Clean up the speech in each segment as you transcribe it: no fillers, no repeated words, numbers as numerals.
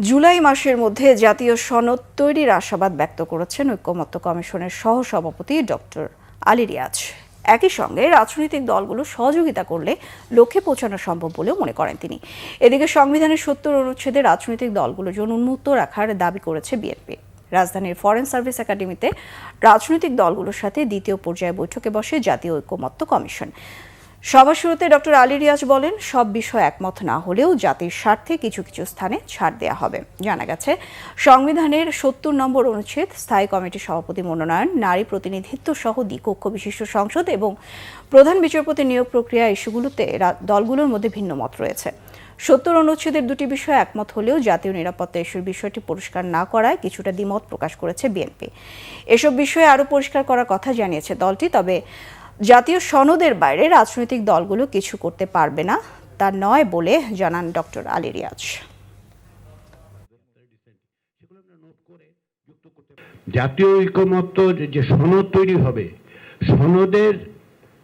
জুলাই মাসের মধ্যে জাতীয় সনদ তৈরির আশাবাদ ব্যক্ত করেছেন ঐকমত্য কমিশনের সহসভাপতি ডক্টর আলী রিয়াজ। একই সঙ্গে রাজনৈতিক দলগুলো সহযোগিতা করলে লক্ষ্যে পৌঁছানো সম্ভব বলেও মনে করেন তিনি। এদিকে সংবিধানের ৭০ অনুচ্ছেদে রাজনৈতিক দলগুলোর জন্য উন্মুক্ত রাখার দাবি করেছে বিএনপি। রাজধানীর ফরেন সার্ভিস একাডেমিতে রাজনৈতিক দলগুলোর সাথে দ্বিতীয় পর্যায়ে বৈঠকে বসে জাতীয় ঐকমত্য কমিশন। সভা শুরুতে ডক্টর আলী রিয়াজ বলেন, সব বিষয়ে একমত না হলেও জাতির স্বার্থে কিছু কিছু স্থানে ছাড় দেওয়া হবে। জানা গেছে, সংবিধানের ৭০ নম্বর অনুচ্ছেদ, স্থায়ী কমিটির সভাপতি মনোনয়ন, নারী প্রতিনিধিত্ব সহ দ্বিকক্ষ বিশিষ্ট সংসদ এবং প্রধান বিচারপতি নিয়োগ প্রক্রিয়া ইস্যুগুলোতে দলগুলোর মধ্যে ভিন্ন মত রয়েছে। ৭০ অনুচ্ছেদের দুটি বিষয়ে একমত হলেও জাতীয় নিরাপত্তা ইস্যুর বিষয়টি পরিষ্কার না করায় কিছুটা দ্বিমত প্রকাশ করেছে বিএনপি। এসব বিষয়ে আরও পরিষ্কার করার কথা জানিয়েছে দলটি। তবে জাতীয় সনদের বাইরে রাজনৈতিক দলগুলো কিছু করতে পারবে না তা নয় বলে জানান ডক্টর আলী রিয়াজ। জাতীয় ঐকমত্য যে সনদ তৈরি হবে, সনদের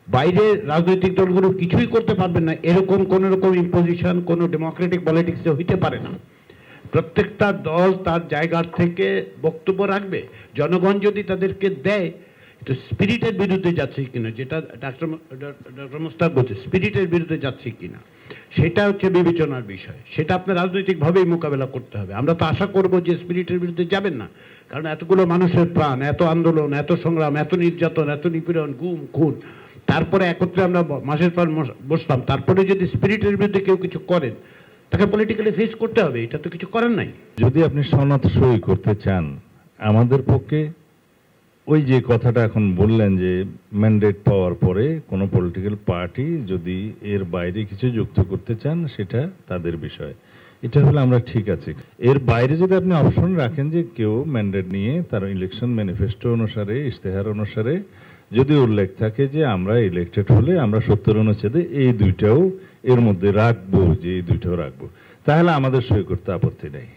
বাইরে রাজনৈতিক দলগুলো কিছুই করতে পারবে না, এরকম কোন রকম ইম্পোজিশন কোনো ডেমোক্রেটিক পলিটিক্সে হইতে পারে না। প্রত্যেকটা দল তার জায়গার থেকে বক্তব্য রাখবে। জনগণ যদি তাদেরকে দেয়, তো স্পিরিটের বিরুদ্ধে যাচ্ছে কিনা, যেটা ডক্টর মোস্তাক বলছে, স্পিরিটের বিরুদ্ধে যাচ্ছে কিনা, সেটা হচ্ছে বিবেচনার বিষয়। সেটা আপনার রাজনৈতিকভাবেই মোকাবেলা করতে হবে। আমরা তো আশা করব যে স্পিরিটের বিরুদ্ধে যাবেন না, কারণ এতগুলো মানুষের প্রাণ, এত আন্দোলন, এত সংগ্রাম, এত নির্যাতন, এত নিপীড়ন, গুম খুন, তারপরে একত্রে আমরা মাসের পর বসলাম, তারপরে যদি স্পিরিটের বিরুদ্ধে কেউ কিছু করেন, তাকে পলিটিক্যালি ফেস করতে হবে। এটা তো কিছু করার নাই। যদি আপনি সনদ সই করতে চান, আমাদের পক্ষে ওই যে কথাটা এখন বললেন যে ম্যান্ডেট পাওয়ার পরে কোনো পলিটিক্যাল পার্টি যদি এর বাইরে কিছু যুক্ত করতে চান, সেটা তাদের বিষয়। এটা হলে আমরা ঠিক আছে। এর বাইরে যদি আপনি অপশন রাখেন যে কেউ ম্যান্ডেট নিয়ে তার ইলেকশন ম্যানিফেস্টো অনুসারে, ইশতেহার অনুসারে যদি উল্লেখ থাকে যে আমরা ইলেক্টেড হলে আমরা ৭০ অনুচ্ছেদে এই দুইটাও এর মধ্যে রাখবো, যে এই দুইটাও রাখবো, তাহলে আমাদের সই করতে আপত্তি নেই।